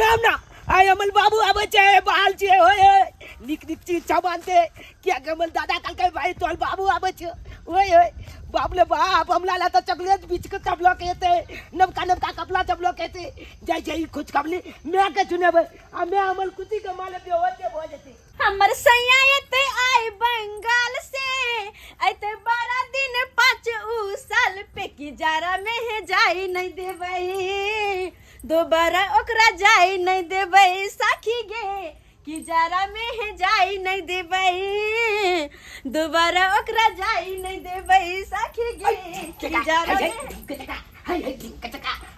नाम ना आय अमल बाबू आवे छे बाल छे ओए निक निक चीज सामानते क्या कमल दादा कल के भाई तोल बाबू आवे छे ओए बाप ले बाप हमला ला तो चॉकलेट बीच के चपलो कहते नमका कपला चपलो कहते जय जय कुछ कबली मैं के चुने मैं अमल कुछ के माले पे होते हो जते हमर सैया एते आए बंगाल से ऐते 12 दिन 5 साल पे की जारा में है जाई नहीं देबई दोबारा ओकरा जाई नहीं देबई साखी गे की जारा में है जाई नहीं देबई दोबारा ओकरा जाई नहीं देबई साखी गे की जारा में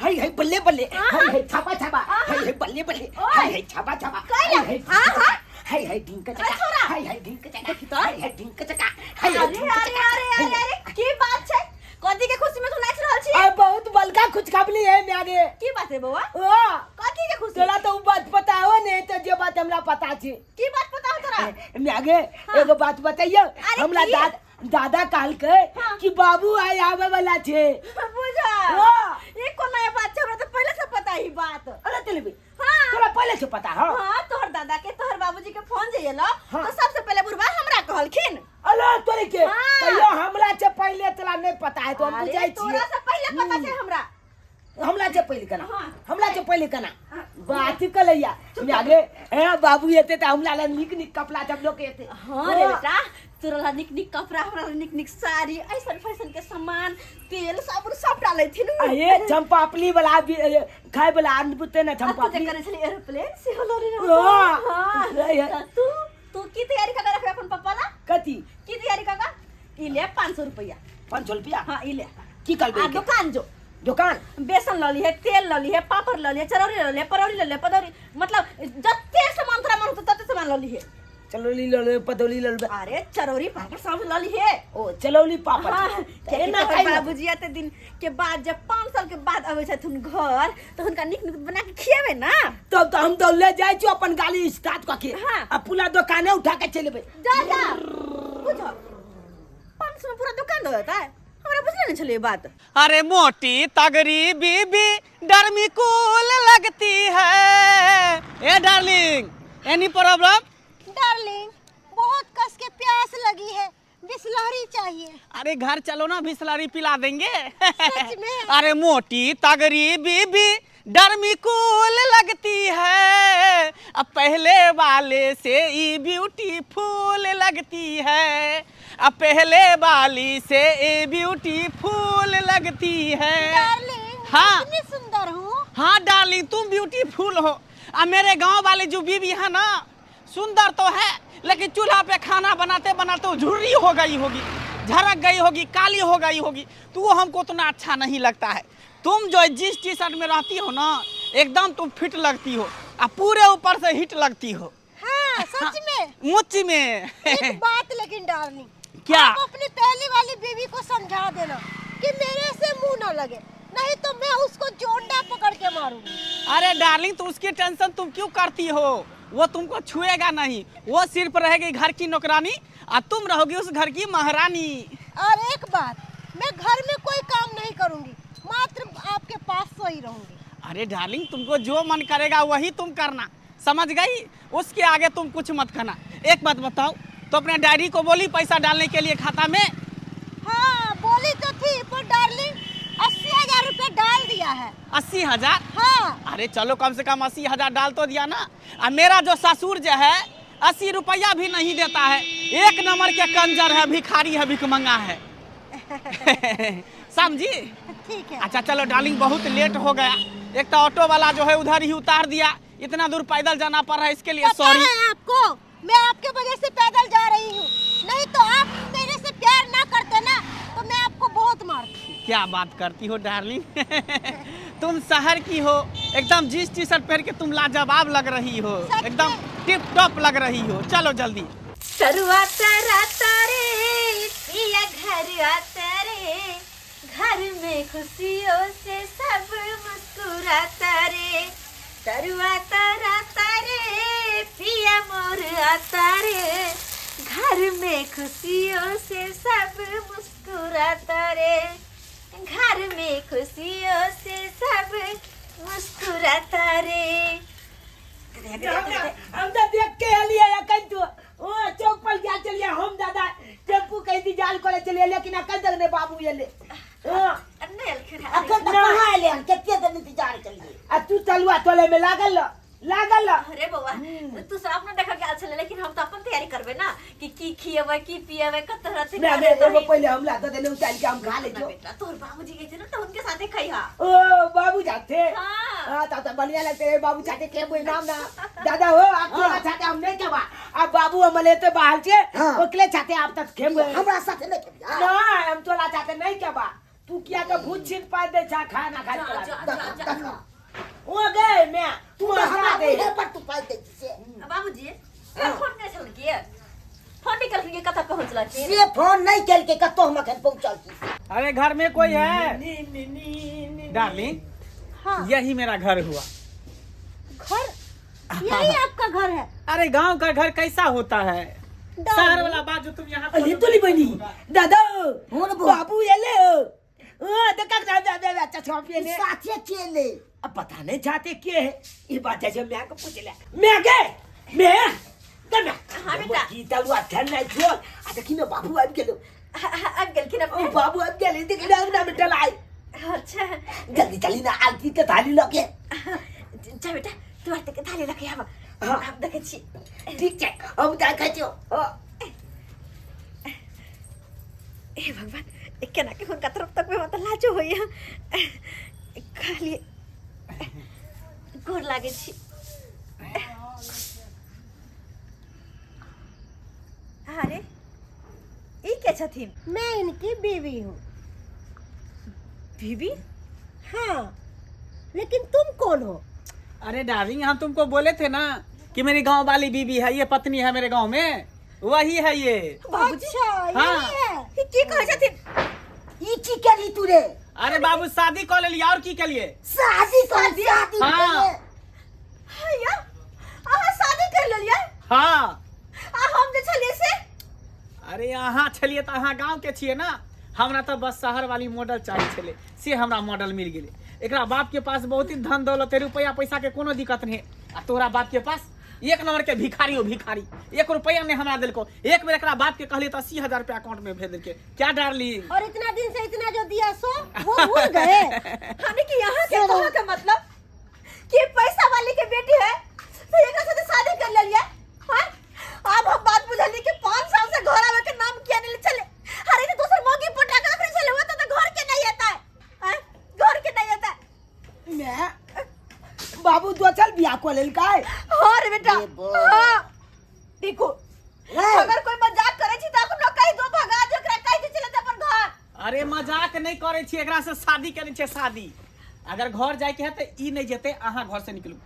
हाय बल्ले बल्ले हाय छापा छापा हाय बल्ले बल्ले हाय छापा छापा हाय ढिंका चका हाय ढिंका चका हाय ढिंका चका हाय अरे की बात छै कथी के खुशी में तू नाच रहल छी आ बहुत बलका खुशखबरी है म्यागे की बात है बउआ ओ कथी के खुशी तोरा तो बात पता हो ने तो जे बात हमरा पता छी की बात पता हो तोरा म्यागे एगो बात बताइयो हमरा दादा काल के कि बाबू आए आवे वाला छे बुझा ये कोन नया बात छै हमरा तो पहले से पता ही बात अरे तेलबी तोरा पहले से पता हो हां तोहर दादा के तोहर बाबूजी के फोन जइलो तो सबसे पहले बुढ़वा हमरा कहलखिन अरे तोरे के तैयो हमरा से पहले तोरा नहीं पता है तो हम बुझाई छी तोरा से पहले पता छै हमरा से पहले कना हमरा से पहले कना बात कलैया म्यागे ए बाबू एते त हमला ला निक निक कपड़ा सब लोग एते हां रे बेटा तोरा ला निक निक कपड़ा हमरा ला निक निक साड़ी ऐसन फैशन के सामान तेल साबुन सब डालै थिन ए चंपापली वाला खाय वाला अनबुते न चंपापली करे छली एरोप्लेन से होलो रे हां तू की तैयारी कर रखे अपन पापा ला कथी की तैयारी कर इले 500 रुपया 500 रुपया हां इले की करबे दुकान जो दुकान बेसन लली है तेल लली है पापड़ लली है चरौरी लली है परौरी लली है पदौरी मतलब जत्ते सामान तोरा मन होत तत्ते सामान लली है चलौली लले पदौली लले अरे चरौरी पापड़ सब लली है ओ चलौली पापड़ एना बाबूजी आते दिन के बाद जब 5 साल के बाद आवे छथुन घर तो हुनका निक निक बना के खियाबे ना तब तो हम तो ले जाय छी अपन गाड़ी स्टार्ट क के आ पूरा दुकाने उठा के चलेबे जा बुझो 500 में पूरा दुकान दो देता है हमरा बुझले नहीं चले बात अरे मोटी तगड़ी बीबी डरमी कूल लगती है ए डार्लिंग एनी प्रॉब्लम डार्लिंग बहुत कस के प्यास लगी है बिस्लरी चाहिए अरे घर चलो ना बिस्लरी पिला देंगे सच में अरे मोटी तगड़ी बीबी डरमी कूल लगती है अब पहले वाले से ई ब्यूटीफुल लगती है अब पहले वाली से ए ब्यूटीफुल लगती है डार्लिंग हाँ कितनी सुंदर हूँ हाँ डार्लिंग तुम ब्यूटीफुल हो अब मेरे गांव वाली जो बीबी है ना सुंदर तो है लेकिन चूल्हा पे खाना बनाते बनाते झुर्री हो गई होगी झरक गई होगी काली हो गई होगी तो वो हमको उतना अच्छा नहीं लगता है तुम जो जिस टी शर्ट में रहती हो ना एकदम तुम फिट लगती हो और पूरे ऊपर से हिट लगती हो हाँ सच में मुच्ची में एक बात लेकिन डार्लिंग क्या आप अपनी पहली वाली बीवी को समझा देना कि मेरे से मुंह ना लगे नहीं तो मैं उसको जोंडा पकड़ के मारूंगी अरे डार्लिंग तो उसकी टेंशन तुम क्यों करती हो वो तुमको छुएगा नहीं वो सिर्फ रहेगी घर की नौकरानी और तुम रहोगी उस घर की महारानी और एक बात मैं घर में कोई काम नहीं करूंगी मात्र आपके पास सोई रहूंगी अरे डार्लिंग तुमको जो मन करेगा वही तुम करना समझ गई उसके आगे तुम कुछ मत करना एक बात बताओ तो अपने डायरी को बोली पैसा डालने के लिए खाता में हाँ बोली तो थी पर डार्लिंग 80,000 रुपया डाल दिया है 80,000 हाँ अरे चलो कम से कम 80,000 डाल तो दिया ना और मेरा जो ससुर जो है 80 रुपया भी नहीं देता है एक नंबर के कंजर है भिखारी है भिखमंगा है समझी ठीक है अच्छा चलो डार्लिंग बहुत लेट हो गया एक तो ऑटो वाला जो है उधर ही उतार दिया इतना दूर पैदल जाना पड़ रहा है इसके लिए पता सॉरी है आपको मैं आपके वजह से पैदल जा रही हूँ नहीं तो आप मेरे से प्यार ना करते ना तो मैं आपको बहुत मारती क्या बात करती हो डार्लिंग तुम शहर की हो एकदम जींस टी शर्ट पहन के तुम लाजवाब लग रही हो एकदम टिप टॉप लग रही हो चलो जल्दी सरुआ तारा तारे पिया घर आता रे घर में खुशियों से सब मुस्कुराता रे सरुआ तारा तारे पिया मोर आता रे घर में खुशियों से सब मुस्कुराता रे घर में खुशियों से सब मुस्कुराता रे हम तो देख के लिए कहीं तो ओ चौक पर जा चलिए हम दादा टेम्पू कहीं दी जाल करे चलिए लेकिन अकल तक ने बाबू ये ले अखन तक कहाँ आले हम कितने दिन इंतजार करिए आ तू चलवा तोले में लागल अरे बउआ तू सब ना देखा के अच्छा लेकिन हम तो अपन तैयारी करबे ना कि की खिएबे की पिएबे कत तरह से मैं एगो पहले हम ला देले उतार के हम खा ले जो बेटा तोर बाबूजी गए थे ना तो उनके साथे खइहा ओ बाबू जाते हाँ। हां ता बढ़िया लगते रे बाबू जाते के बोई नाम ना दादा हो आप तोला चाहते हम नहीं केबा अब बाबू हम लेते बाहर से ओकले चाहते आप तक खेम हमरा साथे नहीं खेबिया ना हम तोला चाहते नहीं केबा तू किया के भूत छिन पा दे छा खाना खा ओ गए मैं तू हटा दे पर तू पाई दे से बाबूजी फोन नहीं चल के फोन निकल के कथा पहुंचला के से फोन नहीं चल के कतो हम अखन पहुंचल छी अरे घर में कोई है डार्लिंग? हाँ यही मेरा घर हुआ। घर यही आपका घर है? अरे गांव का घर कैसा होता है? शहर वाला बात जो तुम यहाँ अरे तोली बनी दादा हुन बाबू ये ले ओ देखा दादा अच्छा छापिए ने साथे चले अब पता नहीं जाते के है ये बात जैसे मैं को पूछ ले मैं गए मैं दम हाँ बेटा की तलवा ठन नहीं छोड़ आ देखी ना बाबू आ गेलो अब गल के ओ बाबू आ गेले देख ना में टलाई अच्छा जल्दी चली ना आलती के थाली लगे जा बेटा तू आते के थाली लगे अब आप देखे छी ठीक है हम क्या खाचो ए भगवान केना के हुनका तरफ तक में मत लाजो होइया खाली गोर लागे छी अरे ई के छथिन? मैं इनकी बीवी हूँ। बीबी? हाँ लेकिन तुम कौन हो? अरे डार्लिंग हम तुमको बोले थे ना कि मेरी गांव वाली बीबी है, ये पत्नी है मेरे गांव में, वही है ये। अच्छा हाँ। यही है। ई की कह छथिन? ई की करी तू रे? अरे बाबू शादी कर लिया और की करिए? शादी कर शादी हाँ। हैया आहा शादी कर लेलियै? हाँ। आ हम जे छलिए से? अरे यहाँ छलिए तो अहाँ गांव के छिए ना, हमरा तो बस शहर वाली मॉडल चाहिए छले, से हमरा मॉडल मिल गेले। एकरा बाप के पास बहुत ही धन दौलत है, रुपया पैसा के कोनो दिक्कत नहीं है। आ तोरा बाप के पास एक नंबर के भिखारी हो भिखारी, 1 रुपया ने हमरा दिलको। एक बेर एकरा बाप के कहले तो 80,000 रुपया अकाउंट में भेज देलके। क्या डार्लिंग? और इतना दिन से इतना जो दिया सो वो भूल गए? हाने कि यहाँ के कहा का मतलब कि पैसा वाली के बेटी है तो एकरा साथे शादी कर लेलियै? हां अब हम बात बुझली कि 5 साल से घर आवे के नाम किया नहीं चले। अरे तो दूसर मोगी पोटा का करे चले वो तो घर के नहीं आता है। हां घर के नहीं आता है। मैं बाबू तो चल बियाह को लेल काय और बेटा हां देखो अगर कोई मजाक करे छी त अपन कहि दो भगा जकरा कहि दे चले अपन घर। अरे मजाक नहीं करे छी, एकरा से शादी करे छी शादी। अगर घर जाए के है तो ई नहीं जेते, अहाँ घर से निकलू।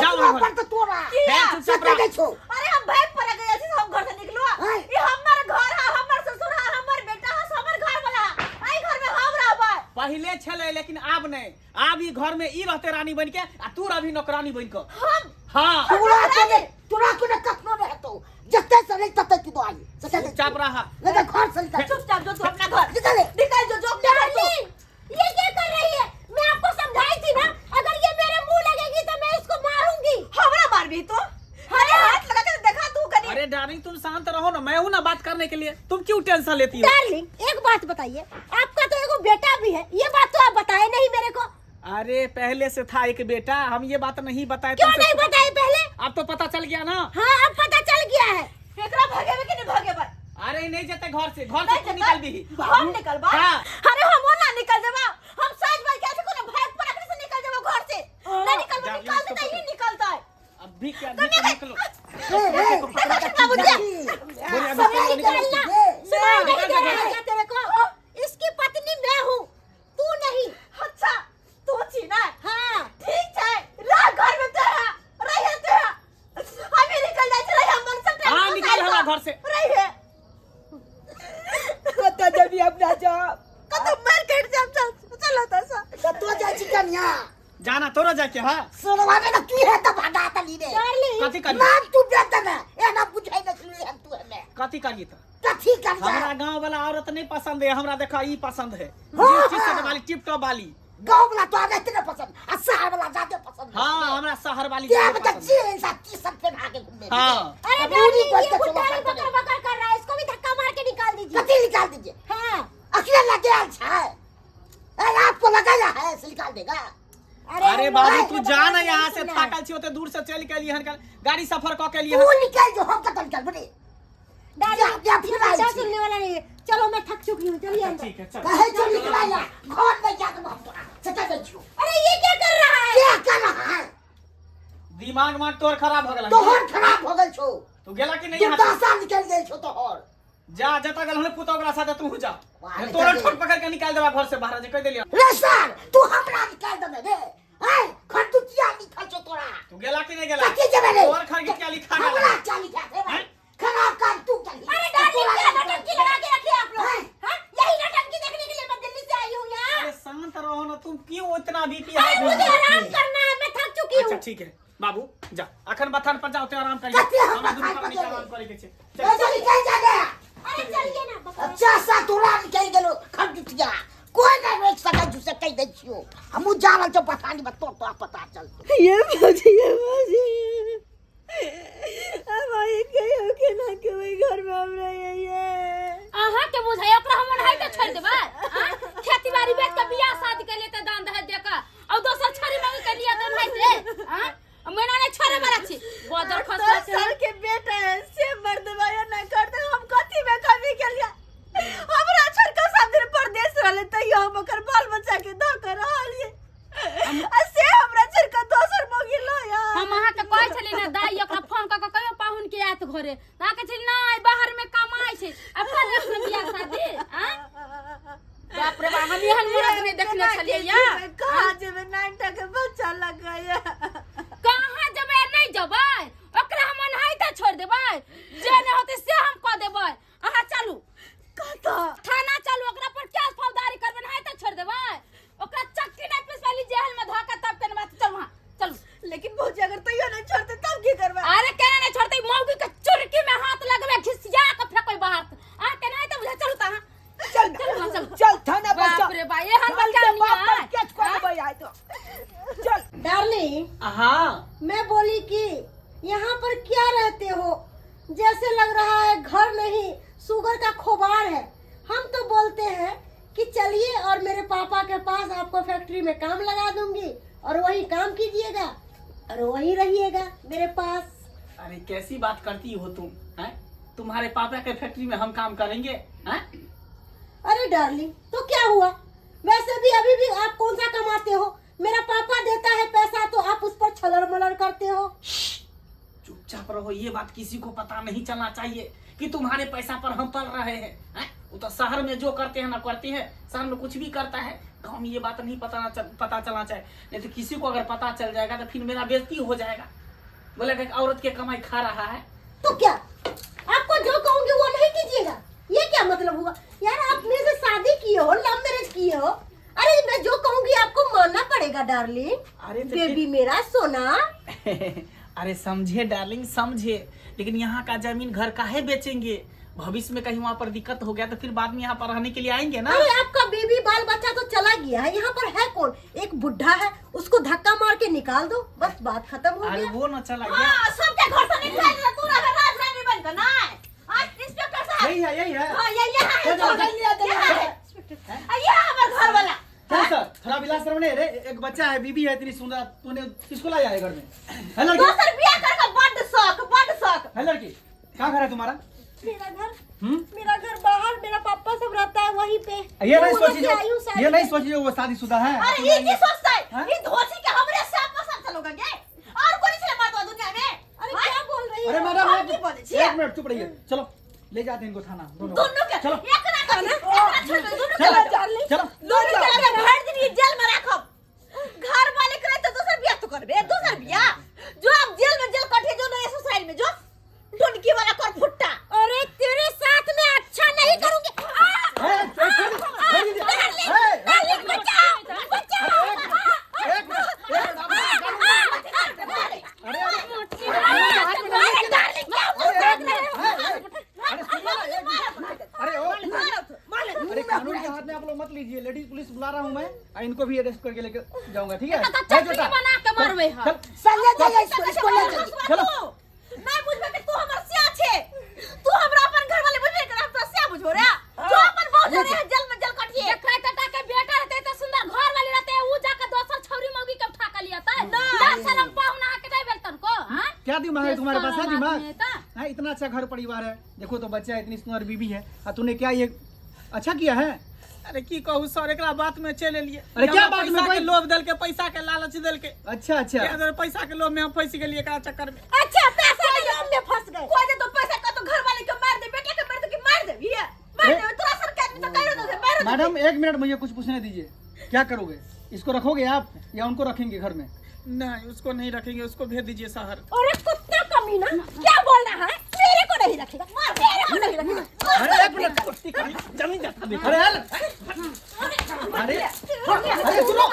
जाओ पर तो तोरा है छो। अरे हम भाग पर गए छी हम घर से निकलुआ। ई हमर घर है, हमर ससुर है, हमर बेटा है, हमर घर वाला आई घर में हम रहबै। पहले छले लेकिन आब नहीं, आब ई घर में ई रहते रानी बन के आ तू अभी नौकरानी बन के। हम हाँ तोरा को कखनो नहीं हतो, जते से नहीं तते तू आई चुपचाप रहा। नहीं घर से निकल चुपचाप जो तू अपना घर निकल जो अपना घर तू। ये क्या कर रही है? मैं आपको समझाई थी ना, अगर ये मेरे मुंह लगेगी तो मैं इसको मारूंगी। हमरा मार भी तो अरे हाथ लगा के देखा तू कनी। अरे डार्लिंग तुम शांत रहो ना, मैं हूं ना बात करने के लिए, तुम क्यों टेंशन लेती हो? डार्लिंग एक बात बताइए, आपका तो एगो बेटा भी है, ये बात तो आप बताए नहीं मेरे को। अरे पहले से था एक बेटा, हम ये बात नहीं बताए। क्यों नहीं बताए पहले? अब तो पता चल गया ना। हाँ अब पता चल गया है। एकरा भागे में कि नहीं भागे पर? अरे नहीं जाते घर से तू निकल भी। हम निकल बा। हाँ। अरे हम ना निकल देबा, हम साज बाज कैसे कोनो भाग पर से निकल देबो घर से। नहीं निकल बा, निकाल दे नहीं निकलता है। अब भी क्या भी तो निकलो। नहीं निकलना, सुनाई नहीं दे रहा है तेरे को? इसकी पत्नी मैं हूँ, तू नहीं। अच्छा तू छी ना? हाँ ठीक है, रह घर में तेरा रह तेरा। हम ही निकल जाए चले हम मन से। हाँ निकल हमारा घर से। रही है कत जब अपना जा कत मार्केट से चल चलो तसा तो जा चिकनिया जाना तोरा जाके। हाँ सोनवा में ना तू है तो भागा तली रे। कथी करी? नाम तू बेटा ना, ए ना बुझाई ना सुनी हम तू है मैं। कथी करी तो? कथी कर जा? हमारा गांव वाला औरत नहीं पसंद है, हमरा देखा ई पसंद है। हाँ, जिस चीज से वाली टिप टॉप वाली गांव वाला तो आगे इतने पसंद और शहर वाला ज्यादा पसंद। हाँ हमरा शहर वाली क्या ज्यादा बता पसंद। जी इंसान की सब पे भागे घूमने। हाँ अरे अब पूरी डार्लिंग, ये बस बुड्ढा चलो भी बकर बकर कर रहा है, इसको भी धक्का मार के निकाल दीजिए। कति निकाल दीजिए। हाँ। अकेले लगे अच्छा है। अरे आपको लगाया है ऐसे निकाल देगा। अरे हम बाबू लोग तू के जा बगल ना में यहाँ नहीं से, सुना है। थाकल छी होते दूर से चल के लिए गाड़ी सफर क के लिए। तू निकल जो हम कतल निकल बड़े। डार्लिंग, या ये फिर बच्चा आई थी। सुनने वाला नहीं है। चलो मैं थक चुकी हूँ, चलिए अंदर। ठीक है चल। कहे जो निकलाया घर में जाकर हम तोड़ा सटा दे छो। अरे ये क्या कर रहा है? क्या कर रहा है? दिमाग माग तोर खराब हो गला। तोहर खराब हो गल छो। तू गेला कि नहीं तू यहाँ से? दशा निकल गई छो तोहर। जा जता गल हमने पुतो ओकरा साथे तू जा। वाह, तोरा चल ठोक पकड़ के निकाल देबा घर से बाहर जे कह देलिया। रे सर तू हमरा निकाल दे बे। हाय खटुतिया निकल छो तोरा। तू गेला कि नहीं गेला? कथी जबे रे? तोर घर के क्या लिखा है? हमरा क्या लिखा है भाई? खराब कर तू चली। अरे डार्लिंग, क्या नौटंकी लगा के रखे आप लोग? हाँ? यही नौटंकी देखने के लिए मैं दिल्ली से आई हूँ यहाँ। अरे शांत रहो ना, तुम क्यों इतना बीपी अरे हाई मुझे हो? आराम करना है, मैं थक चुकी अच्छा हूँ। ठीक है बाबू जा अखन बथान पर जाओ ते आराम करिए। कथी हम हमरा बथान दुनू पर के जाबे? आराम करे के छै। ए चल जो निकल जा गया। अरे चलिए ना बकर। अच्छा सा तोरा निकल गेलो खटुतिया। कोई नहीं रोक सका जुसे कह दे छियो। हमू जावल तो पता नहीं बतो तो पता चल। ये बाजी अब आई गई हो के ना के वही घर में हम रहे ये अहाँ के बुझाई ओकरा हमन है के छोड़ देबा। खेती बाड़ी बेच के बियाह शादी के लिए त दान दहेज दे के और दोसर छोरी मांगे के लिए त नहीं दे। हां मैंने ने छोरे मारा छी बदर खसला दस साल के बेटा है से मर्द वाया ना कर दे हम कथी में कमी के लिए हमरा छोड़ के सब दिन परदेश रहले तैयो हम ओकर बाल बच्चा के द कर रहलिए से हमरा छोड़ के दोसर मोगी लो यार। हम अहाँ के कहै छली ना दाई ओकरा फोन क के कहियो पाहुन के आत घरे ता के छली नहीं बाहर में कमाई छै अब कर ले बियाह शादी। हां बाप रे बाप हम एहन मर्द नहीं देखने छलिए या। कहां जेबे 9 के बच्चा लग गया। कहां जबे नहीं जबै ओकरा हमन है त छोड़ देबै जे नहीं होते से हम क देबै। अहाँ चलू कता थाना चलू ओकरा पर क्या फौजदारी करबन है त छोड़ देबै। ओकरा चक्की नहीं पिसवाली जेल में धका तब के बात चल वहां चलू। लेकिन भौजी अगर तैयो नहीं छोड़ते तब की करबा? अरे केना नहीं छोड़ते मौगी के चुरकी में हाथ लगबे घिसिया के फेंकोई बाहर। आ के नहीं त बुझा चलू त हां चल चल चल चल थाना पर बाप रे बाप एहन बच्चा नहीं है। कैच कर भाई आए तो चल। डार्लिंग, हाँ मैं बोली कि यहाँ पर क्या रहते हो? जैसे लग रहा है घर नहीं शुगर का खोबार है। हम तो बोलते हैं कि चलिए और मेरे पापा के पास आपको फैक्ट्री में काम लगा दूंगी और वही काम कीजिएगा और वही रहिएगा मेरे पास। अरे कैसी बात करती हो तुम हैं? तुम्हारे पापा के फैक्ट्री में हम काम करेंगे हैं? अरे डार्लिंग, तो क्या हुआ? वैसे भी अभी भी आप कौन सा कमाते हो? मेरा पापा देता है पैसा तो आप उस पर छलर मलर करते हो। चुपचाप रहो, ये बात किसी को पता नहीं चलना चाहिए कि तुम्हारे पैसा पर हम पल रहे हैं। वो तो शहर में जो करते हैं ना करते हैं, शहर में कुछ भी करता है, गाँव में ये बात नहीं पता चलना चाहिए। नहीं तो किसी को अगर पता चल जाएगा तो फिर मेरा बेइज्जती हो जाएगा। बोले कि औरत के कमाई खा रहा है। तो क्या आपको जो कहूँगी वो नहीं कीजिएगा? ये क्या मतलब हुआ? यार आप मेरे से शादी किए हो, लव मैरिज किए हो। अरे मैं जो कहूँगी आपको मानना पड़ेगा डार्लिंग। अरे तो बेबी मेरा सोना। अरे समझे डार्लिंग समझे, लेकिन यहाँ का जमीन घर काहे बेचेंगे? भविष्य में कहीं वहाँ पर दिक्कत हो गया तो फिर बाद में यहाँ पर रहने के लिए आएंगे ना। अरे आपका बेबी बाल बच्चा तो चला गया है, यहाँ पर है कौन? एक बुढ़ा है, उसको धक्का मार के निकाल दो, बस बात खत्म हो अरे गया। वो न चला गया। हां सबके घर से निकाल दे तू रह राजरानी बन के ना। आज इंस्पेक्टर साहब यही है यही है। हां ये है चल लिया दे ये हमर घर वाला। क्या सर थोड़ा विलास रमने रे, एक बच्चा है, बीबी है इतनी सुंदर, तूने किसको लाया है घर में? है लड़की? दोसर बियाह करके बड़ शौक। है लड़की? कहाँ घर है तुम्हारा? मेरा घर हम्म? मेरा घर बाहर, मेरा पापा सब रहता है वहीं पे। ये तो नहीं उधर सोची से आई हूँ जो शादी ये नहीं में। सोची जो वो शादीशुदा है। अरे ये की सोचता हाँ? है ये धोसी के हमरे साथ पसंद चलोगा के और कोई से मत दुनिया में। अरे क्या बोल रही अरे है? मैडम आप की बोले छिए? एक मिनट चुप रहिए, चलो ले जाते हैं इनको थाना दोनों के चलो एक ना करना एक छोड़ दो दोनों चलो के डार्लिंग चलो दोनों के लगे भर दिन ये जेल में रखब। घर वाले करे तो दूसर बियाह तो करबे दूसर बियाह जो आप जेल में जेल कटे जो नए सोसाइटी में जो टुनकी वाला कर फुट्टा। अरे तेरे साथ में अच्छा नहीं करूंगी। डार्लिंग बचाओ अरे कानून के हाथ में आप लोग मत लीजिए, लेडीज पुलिस बुला रहा हूँ मैं। इनको भी अरेस्ट करके लेके जाऊंगा, ठीक है? तो चटनी बना के मारबे हम। चल, संजय जाइए इसको ले जाइए। चलो। नहीं बुझबे कि तू हमर सिया छे, तू हमरा अपन घर वाले बुझबे कि हम सिया बुझबो रे, जो अपन बहुत रे जेल में जेल कटिए। देखै टटा के बेटा रहते तो सुंदर घर वाली रहते, ऊ जाके दोसर छौरी मौगी के उठा के लिया त दस साल हम पाहुना के नहीं बेलतन को। हां क्या दिमाग है तुम्हारे पास? है दिमाग? है हाँ, इतना अच्छा घर परिवार है, देखो तो बच्चा है, इतनी सुंदर बीबी है, और तूने क्या ये अच्छा किया है? अरे की कहू सर, एकरा बात में चले लिए। अरे क्या बात में? पैसा के लोभ दल के, पैसा के लालच दल के, अच्छा अच्छा, पैसा के लोभ में हम फंस गेलिए एकरा चक्कर में। अच्छा पैसा के लोभ में फंस गए। कोई दे तो पैसा का तो घर वाले के मार दे, बेटे के मार दे कि मार दे, ये मार दे। तोरा सरकार में तो कह रहे थे मैडम 1 मिनट मुझे कुछ पूछने दीजिए, क्या करोगे? इसको रखोगे आप या उनको रखेंगे घर में? नहीं, उसको नहीं रखेंगे, उसको भेज दीजिए शहर। अरे कुत्ता कमीना, क्या बोल रहा है? मेरे को नहीं रखेगा, मेरे को नहीं रखेगा। अरे 1 मिनट, जमीन जाता देखो। अरे अरे अरे सुनो,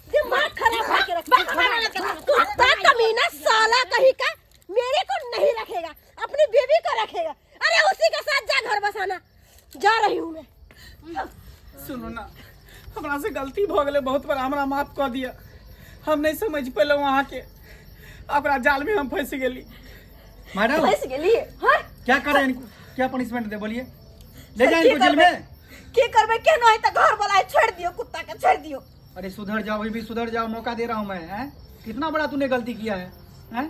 दिमाग खराब करके रखा। कुत्ता कमीना साला कहीं का मेरे को नहीं रखेगा, अपनी बेबी को रखेगा। अरे उसी के साथ जा घर बसाना। जा रही हूँ मैं। सुनो ना, हमरा से गलती हो गई बहुत बड़ा, हमरा माफ कर दिया। हम नहीं समझ पाले वहाँ के, अपना जाल में हम फंस गेली। मैडम फंस गेली। हाँ क्या करें इनको? क्या पनिशमेंट दे बोलिए? ले जाए इनको जेल में? की करबे के नहीं तो घर वाला छोड़ दियो, कुत्ता के छोड़ दियो। अरे सुधर जाओ, भी सुधर जाओ, मौका दे रहा हूँ मैं। हैं कितना बड़ा तूने गलती किया है? हैं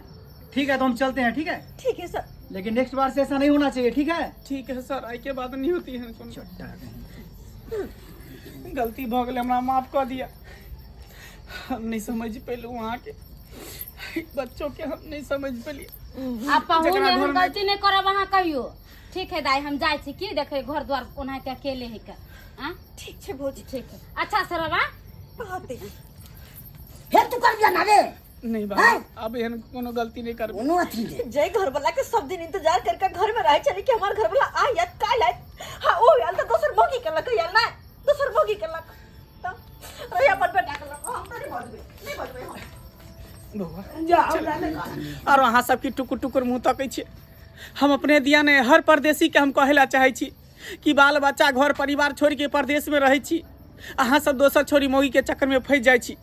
ठीक है, तो हम चलते हैं, ठीक है? ठीक है सर। लेकिन नेक्स्ट बार से ऐसा नहीं होना चाहिए, ठीक है? ठीक है सर, आई के बात नहीं होती है। सुन, गलती हो गई, हमरा माफ कर दिया। हम नहीं समझ पेलू वहाँ के बच्चों के, हम नहीं समझ पेलिए। आप पाहुन हम गलती नहीं करब वहाँ कहियो। ठीक है दाई, हम जाय छी की देखे घर द्वार ओना के अकेले है का। हां ठीक है भौजी। ठीक है, अच्छा सरवा बहुत है। फिर तू कर दिया ना रे। नहीं बाबा, अब एहन कोनो गलती नहीं करबे। कोनो अथी रे। जय घर वाला के सब दिन इंतजार करके घर में रहे चली कि हमार घर वाला आया काल आए। हां ओ यार तो दोसर भोगी के लक यार ना, दोसर भोगी के लक तो अरे अपन बेटा के लक हम तो नहीं भजबे हम। बउआ और वहाँ सबकी टुकुर टुकुर मुँह तकै छियै। हम अपने दिया ने हर परदेसी के हम कहला चाहे छी कि बाल बच्चा घर परिवार छोड़ के परदेश में रहे छी, अहाँ सब दोसर छोरी मौगी के चक्कर में फंस जाइ छी।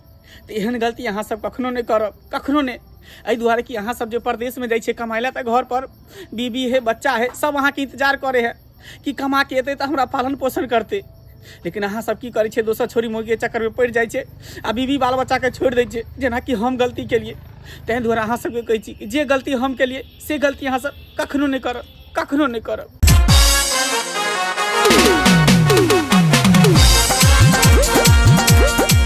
तो एहन गलती अहाँ सब कखनो नहीं करब, कखनो नहीं। एहि दुआरे कि अहाँ सब जो परदेश में जाइ छियै कमाइला, तो घर पर बीबी है, बच्चा है, सब अहाँ के इंतजार करे है कि कमा के एतै तो हमरा पालन पोषण करते। लेकिन अहाँ सब की करै छियै, दोसर छोरी मौगी के चक्कर में पड़ि जाइ छै आ बीबी बाल बच्चा के छोड़ि दै छै, जेना कि हम गलती केलिए। ताहि दुआरे अहाँ सबके कहै छी कि जे गलती हम केलिए से गलती अहाँ सब कखनो नहीं करब, कखनो नहीं करब।